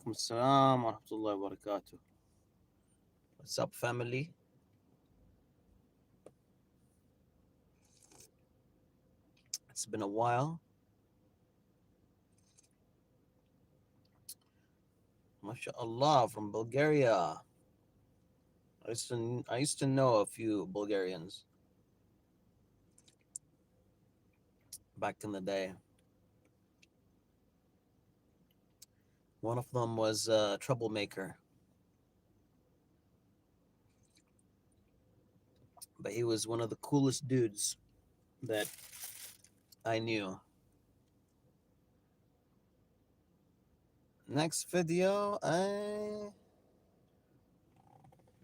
Alaikum assalam wa rahmatullahi wa barakatuh. What's up, family? It's been a while. MashaAllah from Bulgaria. I used to know a few Bulgarians back in the day. One of them was a troublemaker, but he was one of the coolest dudes that I knew. Next video, I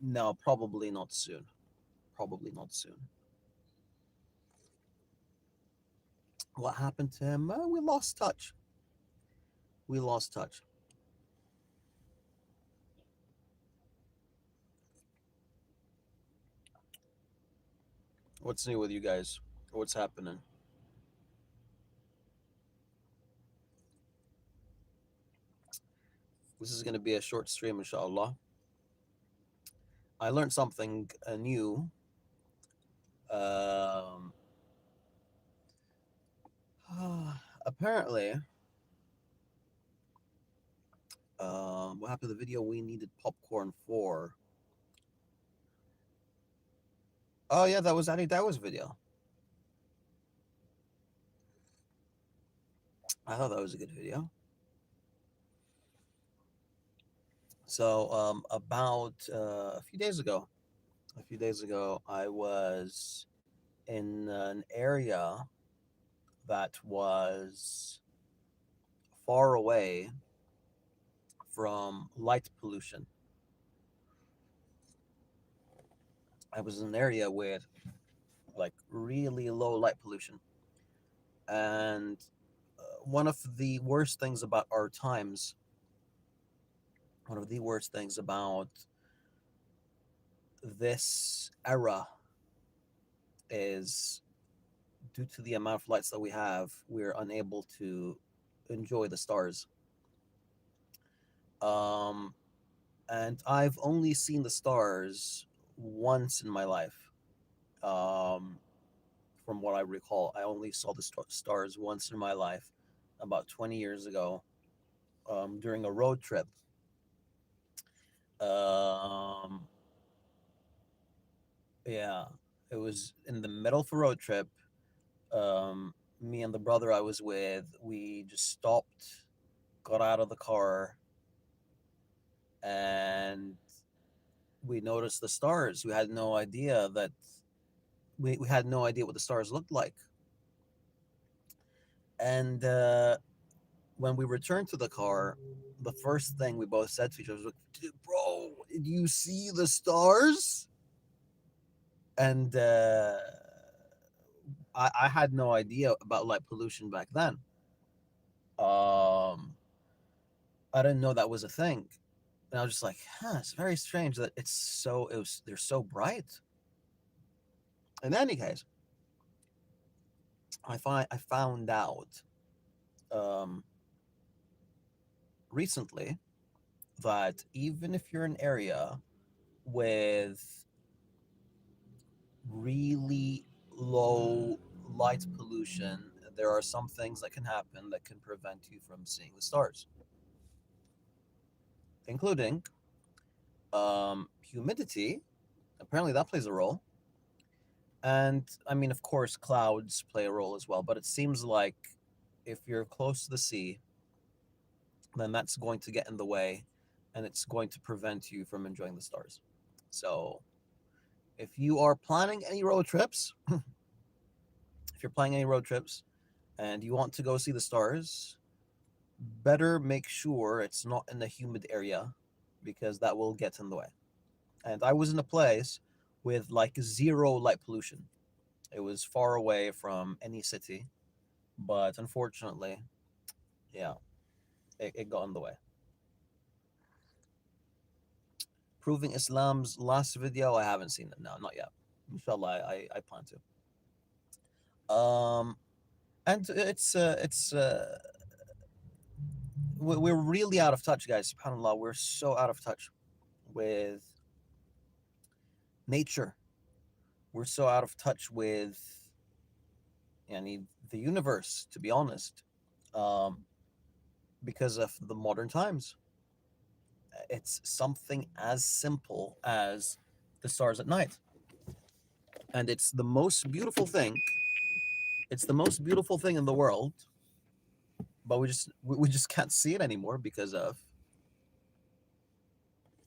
no, probably not soon. Probably not soon. What happened to him? We lost touch. We lost touch. What's new with you guys? What's happening? This is going to be a short stream, inshallah. I learned something new. Um, apparently, what happened to the video we needed popcorn for? Oh, yeah, that was Annie Dawa's video. I thought that was a good video. So, about a few days ago, I was in an area that was far away from light pollution. I was in an area with like really low light pollution. And one of the worst things about our times, one of the worst things about this era is due to the amount of lights that we have, we're unable to enjoy the stars. Um, and I've only seen the stars once in my life. Um, from what I recall, I only saw the stars once in my life about 20 years ago during a road trip. Um, yeah, it was in the middle of a road trip. Me and the brother I was with, we just stopped, got out of the car, and we noticed the stars. We had no idea that we had no idea what the stars looked like. And when we returned to the car, the first thing we both said to each other was, like, "Bro, did you see the stars?" And I had no idea about light pollution back then. Um, I didn't know that was a thing, and I was just like, "Huh, it's very strange that they're so bright." In any case, I found out um, recently that even if you're in an area with really low light pollution, there are some things that can happen that can prevent you from seeing the stars, including humidity. Apparently, that plays a role. And I mean, of course, clouds play a role as well. But it seems like if you're close to the sea, then that's going to get in the way and it's going to prevent you from enjoying the stars. So, if you are planning any road trips, if you're planning any road trips and you want to go see the stars, better make sure it's not in a humid area because that will get in the way. And I was in a place with like zero light pollution. It was far away from any city, but unfortunately, yeah, it got in the way. Proving Islam's last video, I haven't seen it. No, not yet. Inshallah, I plan to. And it's we're really out of touch, guys. SubhanAllah, we're so out of touch with nature. We're so out of touch with yani, the universe, to be honest, um, because of the modern times. It's something as simple as the stars at night, and it's the most beautiful thing. It's the most beautiful thing in the world, but we just can't see it anymore because of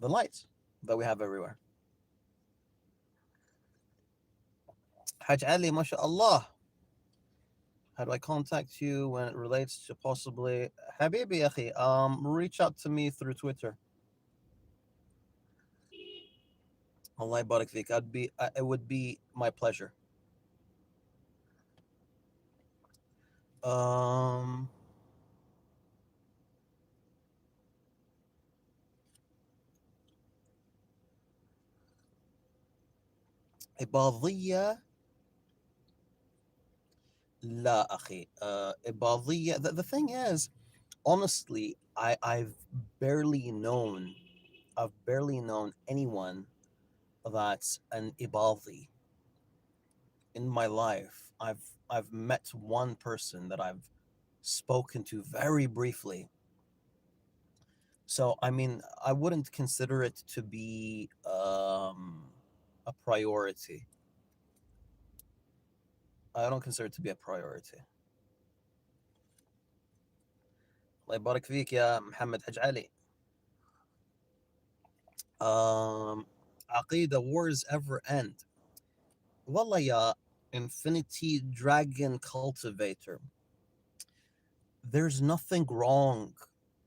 the lights that we have everywhere. Hajj Ali, mashallah. How do I contact you when it relates to possibly Habibi Akhi? Reach out to me through Twitter. Allah barak fik. It would be my pleasure. Um, إباضية لا أخي. إباضية. The thing is, honestly, I've barely known anyone that's an Ibadi in my life. I've met one person that I've spoken to very briefly. So I mean, I wouldn't consider it to be a priority. I don't consider it to be a priority. الله يبارك فيك يا محمد حج علي. عقيدة wars ever end. والله يا Infinity Dragon Cultivator. There's nothing wrong.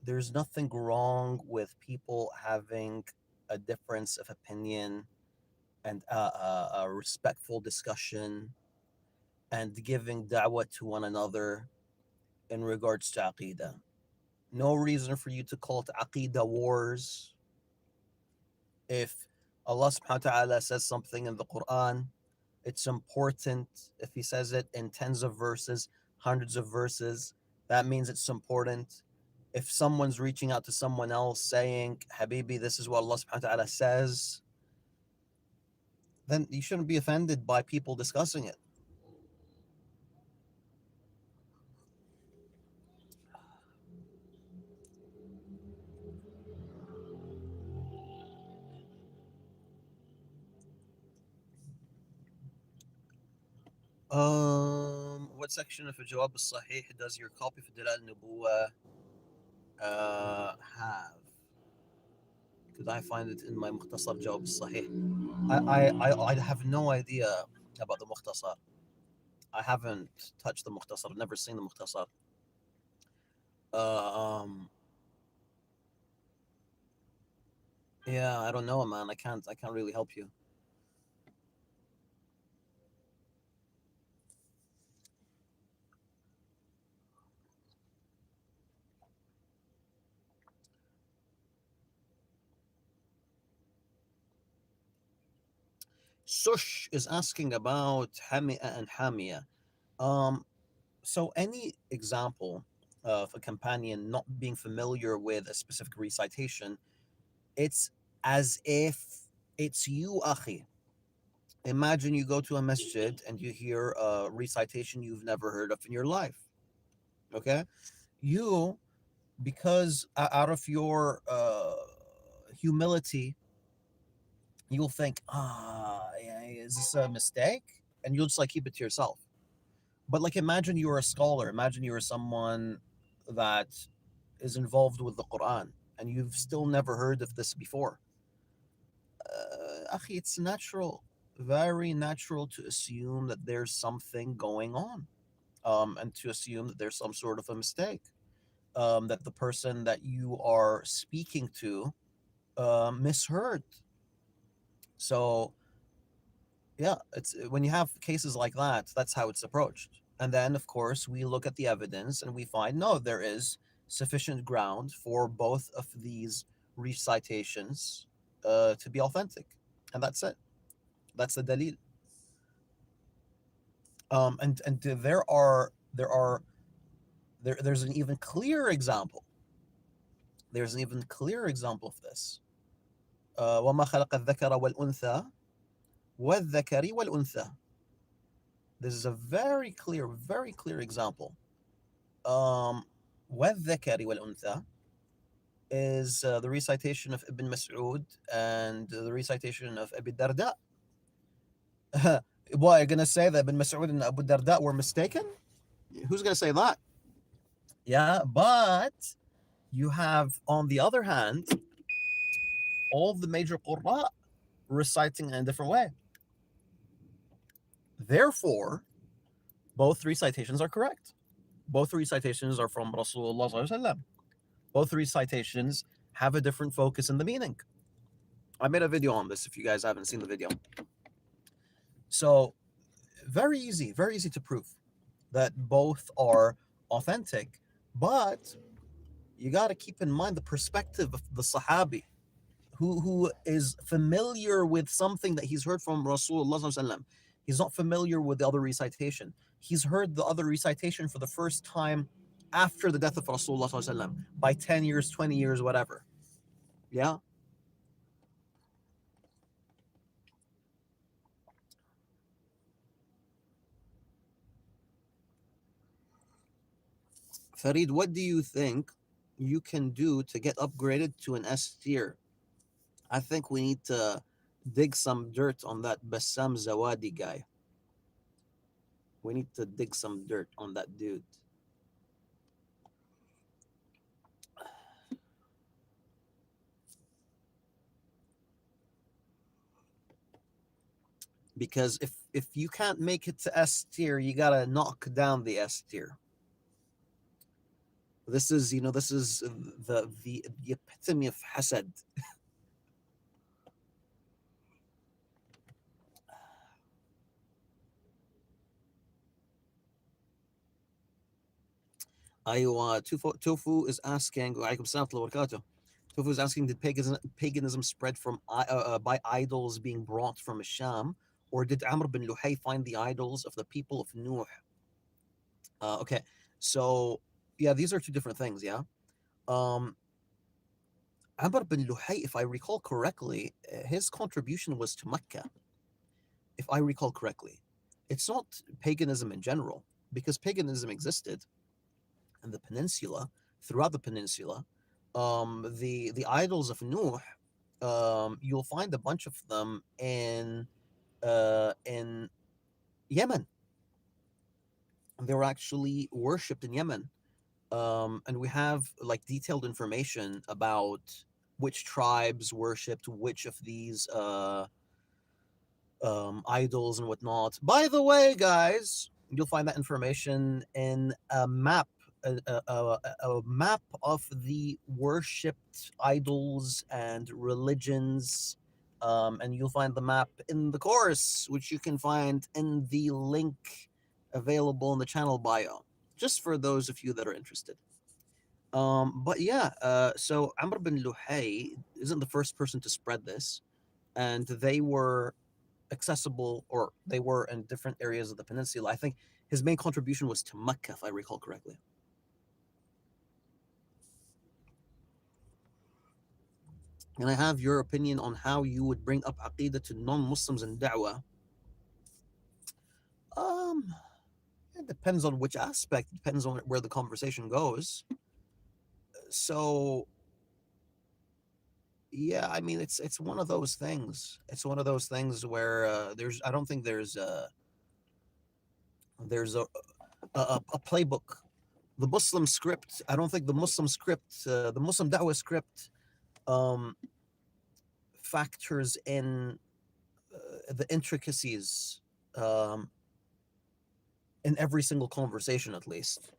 There's nothing wrong with people having a difference of opinion and a respectful discussion and giving da'wah to one another in regards to aqidah. No reason for you to call it aqidah wars. If Allah subhanahu wa ta'ala says something in the Quran, it's important. If He says it in tens of verses, hundreds of verses, that means it's important. If someone's reaching out to someone else saying, Habibi, this is what Allah subhanahu wa ta'ala says, then you shouldn't be offended by people discussing it. What section of الجواب الصحيح does your copy for دلال النبوة have? Could I find it in my مختصر جواب الصحيح? I have no idea about the مختصر. I haven't touched the مختصر. I've never seen the مختصر. Um, yeah, I don't know, man. I can't really help you. Sush is asking about Hamia and Hamia. Um, so any example of a companion not being familiar with a specific recitation, it's as if it's you, Akhi. Imagine you go to a masjid and you hear a recitation you've never heard of in your life. Okay? You, because out of your humility, you'll think, yeah, is this a mistake? And you'll just like keep it to yourself. But like, imagine you're a scholar. Imagine you're someone that is involved with the Quran and you've still never heard of this before. Akhi, it's natural, very natural to assume that there's something going on, and to assume that there's some sort of a mistake, that the person that you are speaking to misheard. So yeah, it's when you have cases like that, that's how it's approached. And then, of course, we look at the evidence and we find no, there is sufficient ground for both of these recitations to be authentic, and that's it. That's the dalil. And there's an even clearer example. There's an even clearer example of this. وَمَا خَلَقَ الذَّكَرَ وَالْأُنثَى وَالذَّكَرِ وَالْأُنثَى. This is a very clear example. وَالذَّكَرِ وَالْأُنثَى is the recitation of Ibn Mas'ud and the recitation of Abu Darda. What, you're going to say that Ibn Mas'ud and Abu Darda were mistaken? Who's going to say that? Yeah, but you have, on the other hand, all the major Qurra reciting in a different way. Therefore, both recitations are correct. Both recitations are from Rasulullah. Both recitations have a different focus in the meaning. I made a video on this if you guys haven't seen the video. So, very easy to prove that both are authentic, but you got to keep in mind the perspective of the Sahabi who is familiar with something that he's heard from Rasulullah. He's not familiar with the other recitation. He's heard the other recitation for the first time after the death of Rasulullah by 10 years, 20 years, whatever. Yeah. Farid, what do you think you can do to get upgraded to an S tier? I think we need to dig some dirt on that Bassam Zawadi guy. We need to dig some dirt on that dude. Because if you can't make it to S tier, you gotta knock down the S tier. This is the epitome of hasad. Aywa, Tofu is asking, Tofu is asking, did paganism spread from by idols being brought from Sham, or did Amr bin Luhay find the idols of the people of Nuh? Okay, so yeah, these are two different things. Yeah, um, Amr bin Luhay, if I recall correctly, his contribution was to Mecca. If I recall correctly, it's not paganism in general, because paganism existed in the peninsula, throughout the peninsula. The idols of Nuh, you'll find a bunch of them in Yemen. They were actually worshipped in Yemen. And we have like detailed information about which tribes worshipped which of these idols and whatnot. By the way, guys, you'll find that information in a map, a map of the worshipped idols and religions. And you'll find the map in the course, which you can find in the link available in the channel bio, just for those of you that are interested. But yeah, so Amr bin Luhay isn't the first person to spread this, and they were accessible, or they were in different areas of the peninsula. I think his main contribution was to Mecca, if I recall correctly. And I have your opinion on how you would bring up Aqidah to non-Muslims in Da'wah. Um, it depends on which aspect, it depends on where the conversation goes. So yeah, I mean, it's one of those things. It's one of those things where I don't think there's a playbook. The Muslim script, I don't think the Muslim script, the Muslim Dawah script, um, factors in the intricacies um, in every single conversation, at least.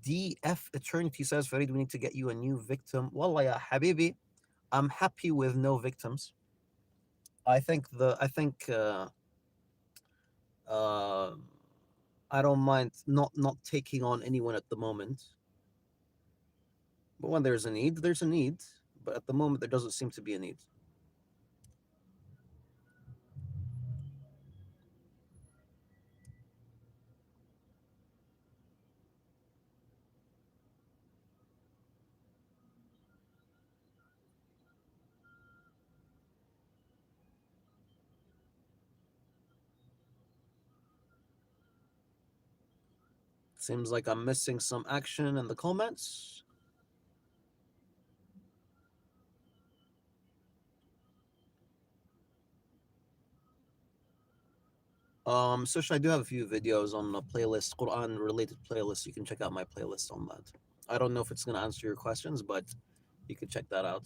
DF Eternity says, Farid, we need to get you a new victim. Wallah ya habibi, I'm happy with no victims. I think uh, I don't mind not taking on anyone at the moment. But when there's a need, there's a need. But at the moment, there doesn't seem to be a need. Seems like I'm missing some action in the comments. Sush, I do have a few videos on a playlist, Quran related playlist. You can check out my playlist on that. I don't know if it's gonna answer your questions, but you can check that out.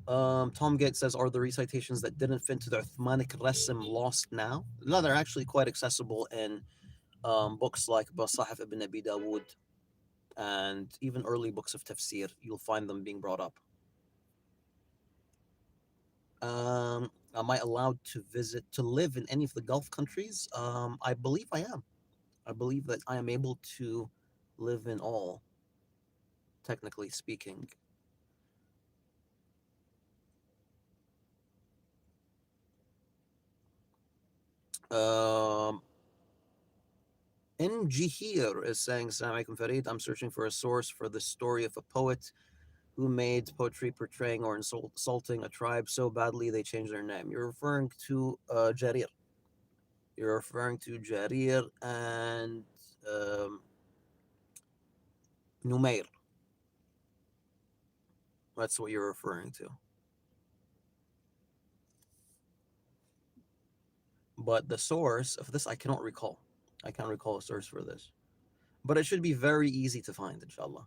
Tom Gates says, are the recitations that didn't fit into the Uthmanic Rasim lost now? No, they're actually quite accessible in books like Basahif ibn Abi Dawood and even early books of tafsir. You'll find them being brought up. Am I allowed to live in any of the Gulf countries? I believe I am. I believe that I am able to live in all, technically speaking. Um, Njihir is saying, Assalamu alaikum Farid, I'm searching for a source for the story of a poet who made poetry portraying or insulting a tribe so badly they changed their name. You're referring to Jarir. You're referring to Jarir and um, Numair. That's what you're referring to. But the source of this, I cannot recall. I can't recall a source for this. But it should be very easy to find, inshallah.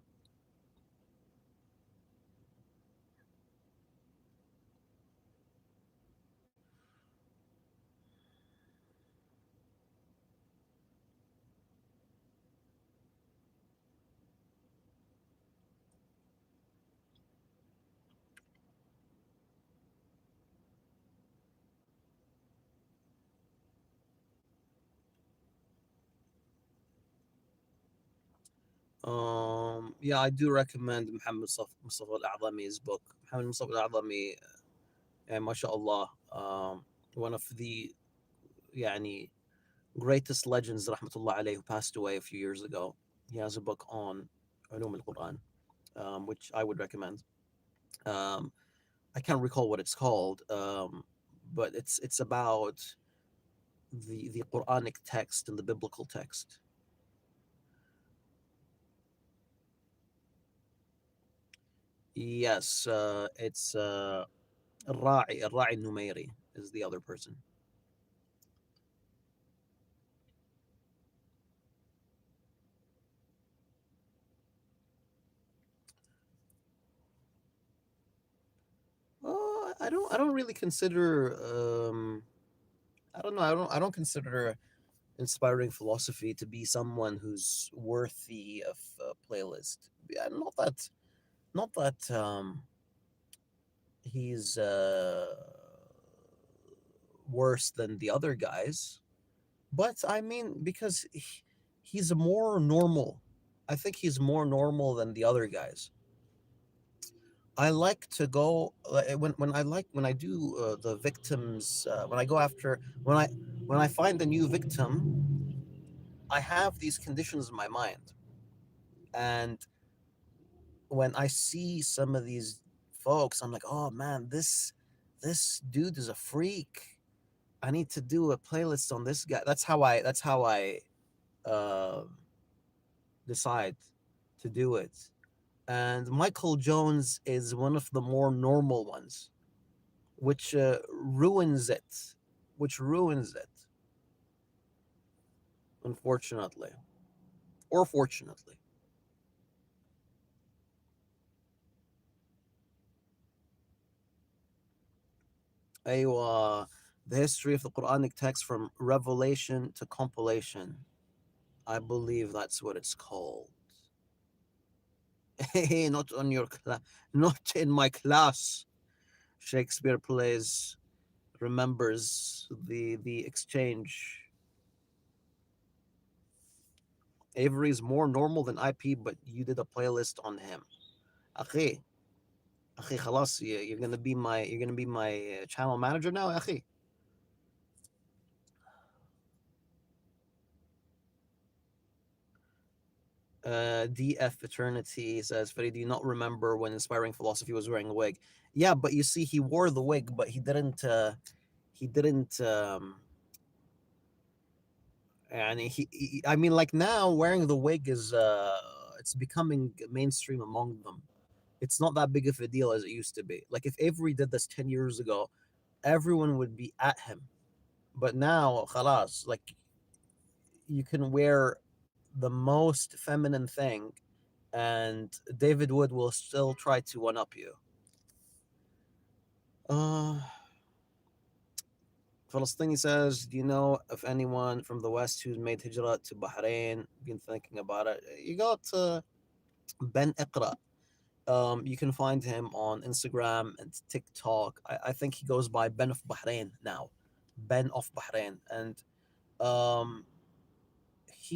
Yeah, I do recommend Muhammad Mustafa al-A'zami's book. Muhammad Mustafa al-A'zami, mashallah, one of the يعني, greatest legends, rahmatullah alayhi, who passed away a few years ago. He has a book on Ulum al-Quran, which I would recommend. Um, I can't recall what it's called, but it's about the Quranic text and the biblical text. Yes, it's Al-Ra'i Numairi is the other person. I don't really consider I don't know I don't consider inspiring philosophy to be someone who's worthy of a playlist. Yeah, not that he's worse than the other guys, but I mean because he's more normal. I think he's more normal than the other guys. I like to go when I do the victims when I go after when I find a new victim, I have these conditions in my mind, and when I see some of these folks, I'm like, oh man, this dude is a freak. I need to do a playlist on this guy. That's how I uh, decide to do it. And Michael Jones is one of the more normal ones, which ruins it, which ruins it, unfortunately, or fortunately. أيوة, the history of the Quranic text from revelation to compilation. I believe that's what it's called. Hey, not on your not in my class. Shakespeare plays remembers the exchange. Avery's more normal than IP, but you did a playlist on him. أخي, أخي خلاص, you're gonna be my channel manager now, أخي. DF Eternity says, Farid, do you not remember when Inspiring Philosophy was wearing a wig? Yeah, but you see, he wore the wig, but he didn't and I mean, like now wearing the wig is it's becoming mainstream among them. It's not that big of a deal as it used to be. Like if Avery did this 10 years ago, everyone would be at him. But now, khalas, like you can wear the most feminine thing, and David Wood will still try to one up you. Uh, Falastini says, do you know of anyone from the West who's made hijrah to Bahrain? Been thinking about it. You got Ben Iqra. You can find him on Instagram and TikTok. I think he goes by Ben of Bahrain now. Ben of Bahrain. And um,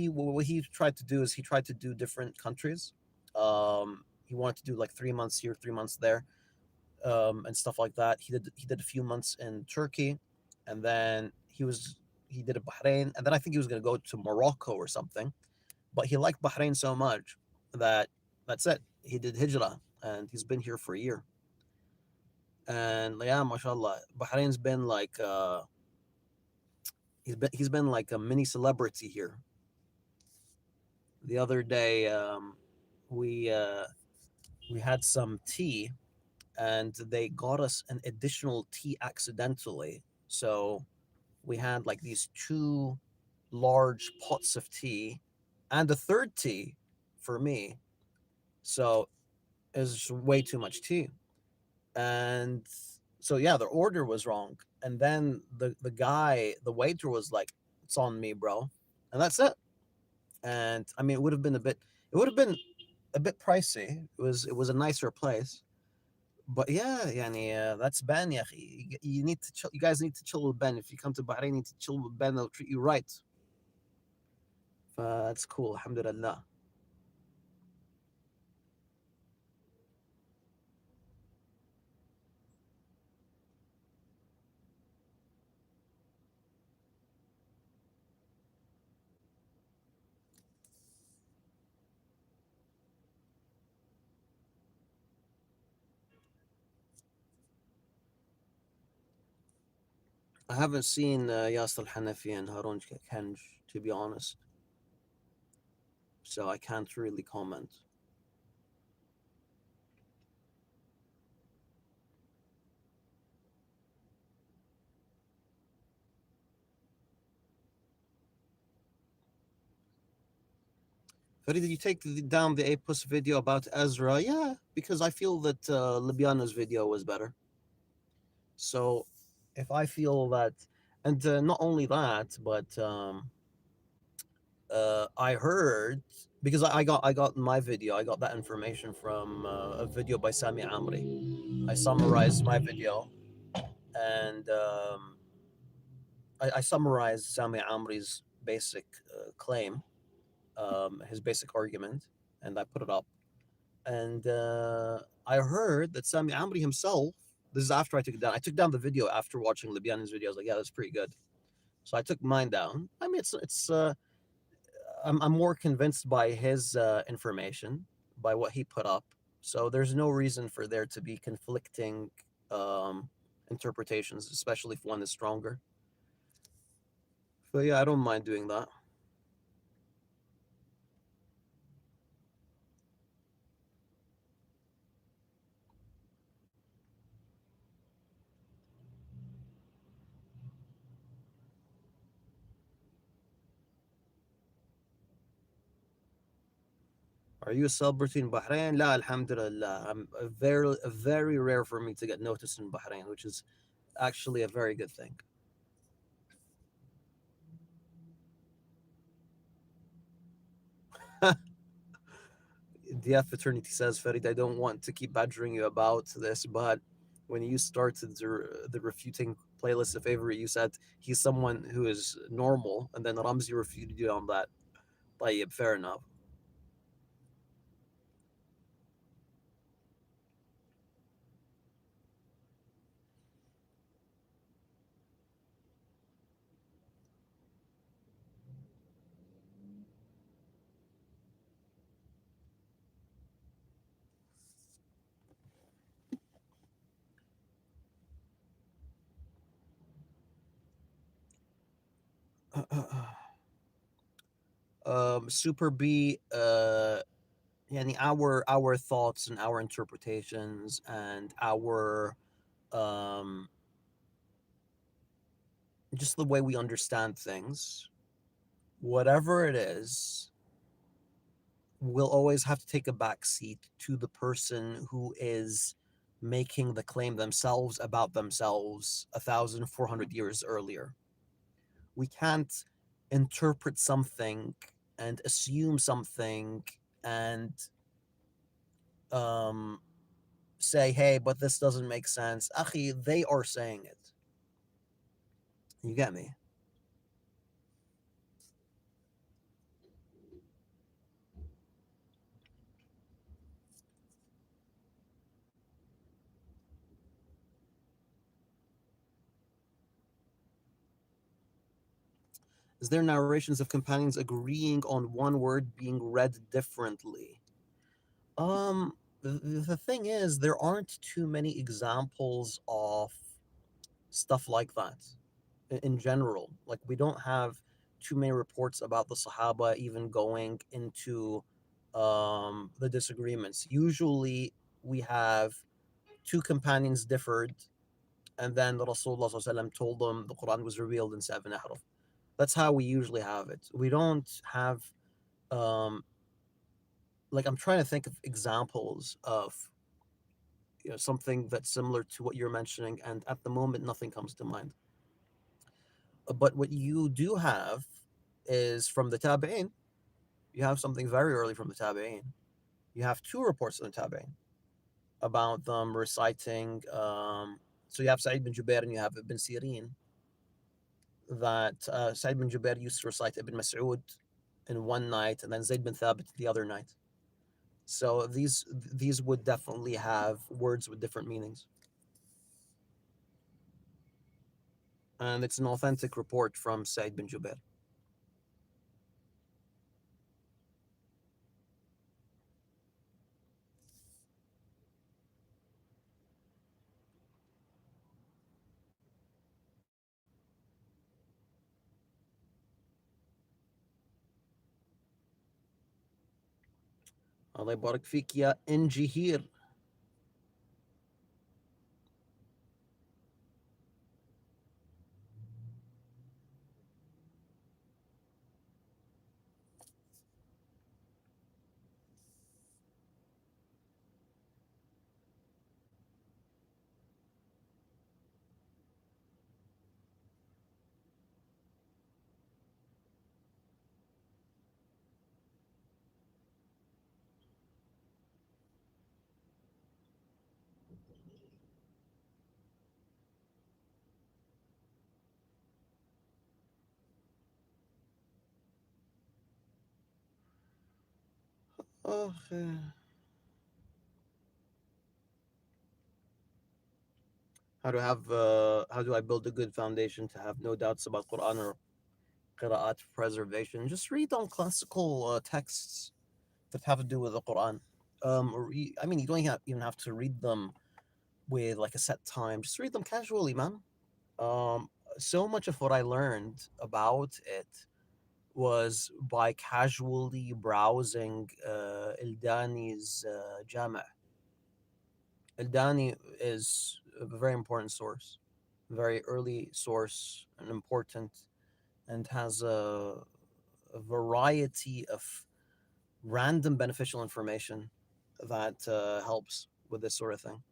what he tried to do is he tried to do different countries. He wanted to do like 3 months here, 3 months there, and stuff like that. He did a few months in Turkey, and then he did a Bahrain, and then I think he was going to go to Morocco or something. But he liked Bahrain so much that that's it. He did hijrah, and he's been here for a year. And yeah, mashallah, Bahrain's been like he's been like a mini celebrity here. The other day, we uh, we had some tea, and they got us an additional tea accidentally. So we had like these two large pots of tea and a third tea for me. So it was way too much tea. And so yeah, the order was wrong. And then the waiter was like, "It's on me, bro," and that's it. And I mean, it would have been a bit pricey. It was a nicer place, but yeah, yani, that's Ben. Yeah, you need to chill. You guys need to chill with Ben. If you come to Bahrain, you need to chill with Ben. They'll treat you right. That's cool. Alhamdulillah. I haven't seen Yasser Hanafi and Harun Kanj, to be honest, so I can't really comment. Farid, did you take down the Apus video about Ezra? Yeah, because I feel that Libyana's video was better. So if I feel that, and not only that, but I heard because I got my video. I got that information from a video by Sami Amri. I summarized my video, and I summarized Sami Amri's basic claim, his basic argument, and I put it up. And I heard that Sami Amri himself. This is after I took it down. I took down the video after watching Libyan's video. I was like, yeah, that's pretty good. So I took mine down. I mean, I'm more convinced by his information, by what he put up. So there's no reason for there to be conflicting um, interpretations, especially if one is stronger. So yeah, I don't mind doing that. Are you a celebrity in Bahrain? La, alhamdulillah. I'm very rare for me to get noticed in Bahrain, which is actually a very good thing. The fraternity says, Farid, I don't want to keep badgering you about this, but when you started the refuting playlist of Avery, you said he's someone who is normal, and then Ramsey refuted you on that. طيب, fair enough. super be يعني our thoughts and our interpretations and our um just the way we understand things, whatever it is, will always have to take a back seat to the person who is making the claim themselves about themselves 1,400 years earlier. We can't interpret something and assume something and um, say, hey, but this doesn't make sense. Akhi, they are saying it. You get me? Is there narrations of companions agreeing on one word being read differently? The thing is, there aren't too many examples of stuff like that in general. Like, we don't have too many reports about the Sahaba even going into the disagreements. Usually, we have two companions differed, and then the Rasulullah ﷺ told them the Quran was revealed in seven ahruf. That's how we usually have it. We don't have um, like I'm trying to think of examples of something that's similar to what you're mentioning, and at the moment nothing comes to mind. But what you do have is from the tabi'in. You have something very early from the tabi'in. You have two reports of the tabi'in about them reciting. So you have Sa'id bin Jubair and you have Ibn Sirin. That Sa'id bin Jubair used to recite Ibn Mas'ud in one night, and then Zayd bin Thabit the other night. So these would definitely have words with different meanings, and it's an authentic report from Sa'id bin Jubair. الله يبارك فيك يا انجهير. Okay. How do I build a good foundation to have no doubts about Quran or qira'at preservation? Just read on classical texts that have to do with the Quran. I mean, you don't even have to read them with like a set time. Just read them casually, man. Um, so much of what I learned about it was by casually browsing Ildani's Jama'. Ildani is a very important source, very early source, and important, and has a variety of random beneficial information that helps with this sort of thing.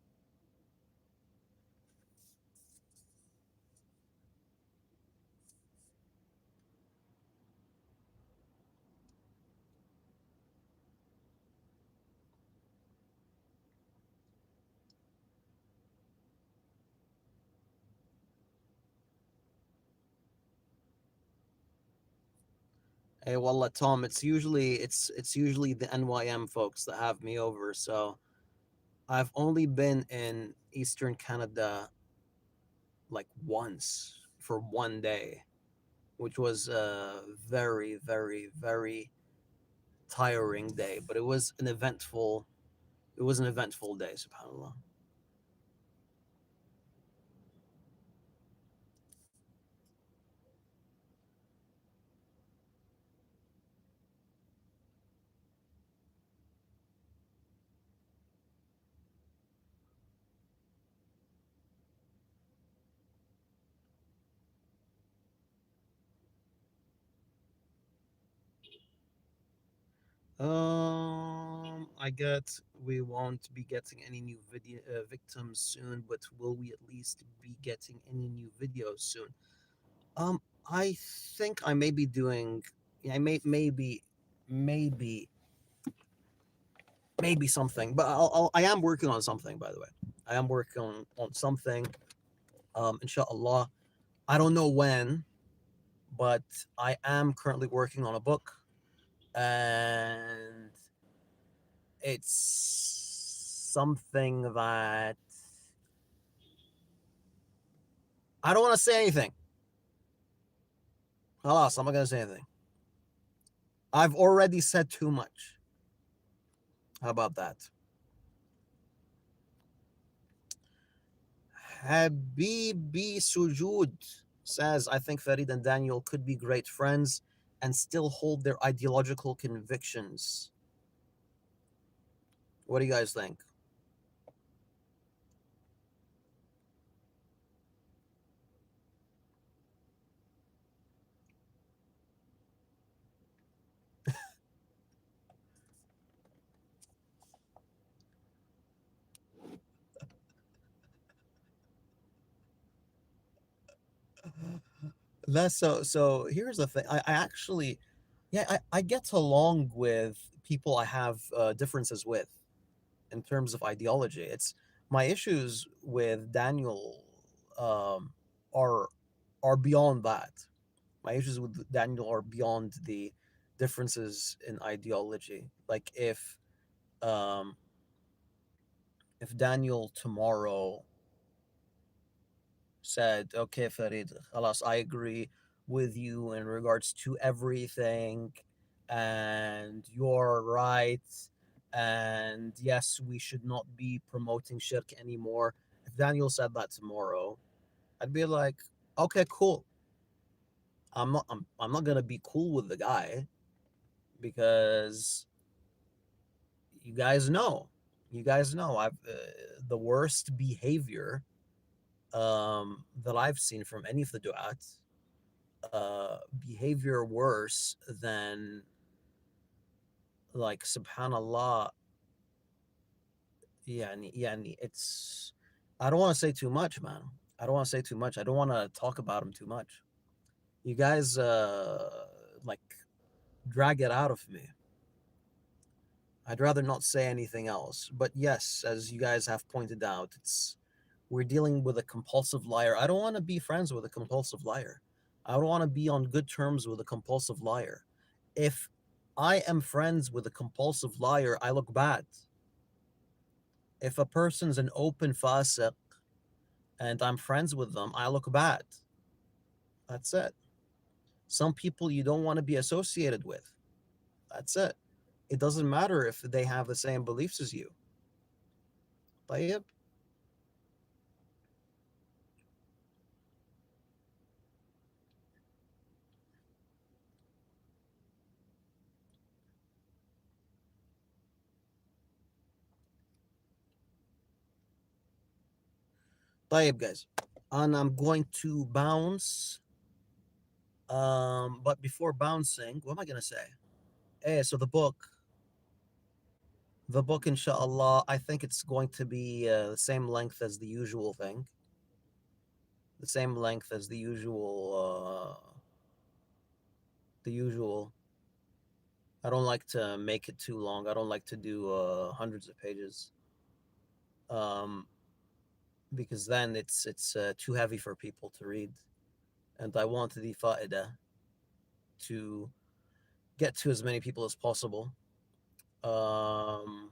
Hey, wallah, Tom, it's usually the NYM folks that have me over. So I've only been in Eastern Canada like once for one day, which was a very, very, very tiring day, but it was an eventful day, subhanAllah. I get we won't be getting any new video victims soon, but will we at least be getting any new videos soon? Um, I think I may be doing, yeah, maybe, maybe something, but I am working on something, by the way. I am working on something, inshallah. I don't know when, but I am currently working on a book, and it's something that I don't want to say anything. Halas, I'm not going to say anything. I've already said too much. How about that? Habibi Sujud says, I think Farid and Daniel could be great friends and still hold their ideological convictions. What do you guys think? That's so here's the thing. I actually, yeah, I get along with people I have differences with in terms of ideology. It's my issues with Daniel um, are are beyond that. My issues with Daniel are beyond the differences in ideology. Like um, if Daniel tomorrow said, "Okay, Farid, halas, I agree with you in regards to everything, and you're right, and yes, we should not be promoting shirk anymore." If Daniel said that tomorrow, I'd be like, "Okay, cool. I'm not gonna be cool with the guy because you guys know, I've the worst behavior that I've seen from any of the du'at, behavior worse than, like, subhanallah. Yeah, it's, I don't want to say too much, man. I don't want to say too much. I don't want to talk about him too much. You guys like, drag it out of me. I'd rather not say anything else. But yes, as you guys have pointed out, it's, we're dealing with a compulsive liar. I don't want to be friends with a compulsive liar. I don't want to be on good terms with a compulsive liar. If I am friends with a compulsive liar, I look bad. If a person's an open fasiq and I'm friends with them, I look bad. That's it. Some people you don't want to be associated with. That's it. It doesn't matter if they have the same beliefs as you. طيب. طيب, guys. And I'm going to bounce. But before bouncing, what am I gonna say? So the book, inshallah, I think it's going to be the same length as the usual thing, the same length as the usual. I don't like to make it too long. I don't like to do hundreds of pages, um, because then it's too heavy for people to read, and I want the faida to get to as many people as possible. Um,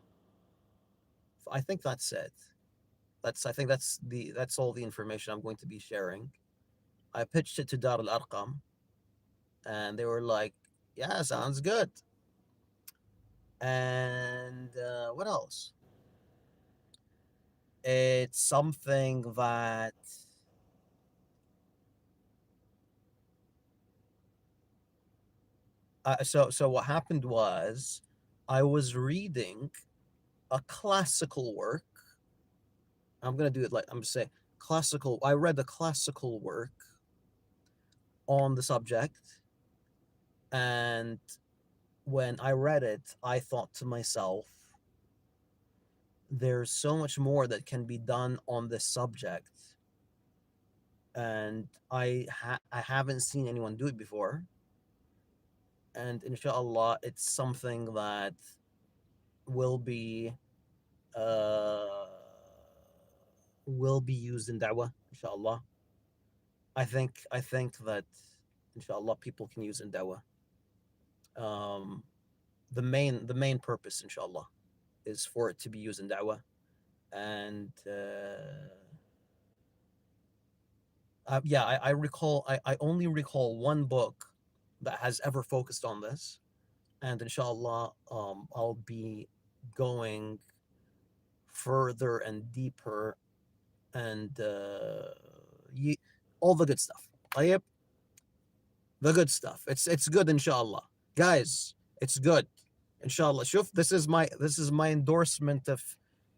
I think that's it. I think that's all the information I'm going to be sharing. I pitched it to Dar al Arqam, and they were like, "Yeah, sounds good." And what else? It's something that, so what happened was, I was reading a classical work. I'm gonna do it like I'm saying classical. I read a classical work on the subject, and when I read it, I thought to myself, there's so much more that can be done on this subject, and I haven't seen anyone do it before, and inshallah, it's something that will be uh, will be used in da'wah, inshallah. I think that inshallah people can use in da'wah. Um, the main purpose, inshallah, is for it to be used in da'wah, and yeah, I recall I only recall one book that has ever focused on this, and inshallah, I'll be going further and deeper and all the good stuff. طيب, the good stuff. It's good, inshallah, guys. It's good, inshallah. Shuf, this is my endorsement of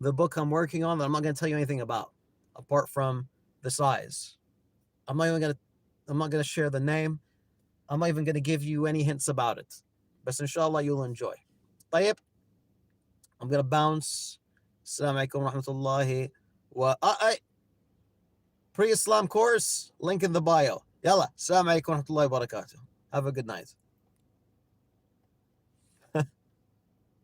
the book I'm working on that I'm not going to tell you anything about, apart from the size. I'm not even gonna I'm not gonna share the name. I'm not even gonna give you any hints about it. But inshallah you'll enjoy. طيب, I'm gonna bounce. Assalamu alaikum wa rahmatullahi wa pre-Islam course, link in the bio. Yalla, assalamu alaikum wa rahmatullahi wa barakatuh. Have a good night.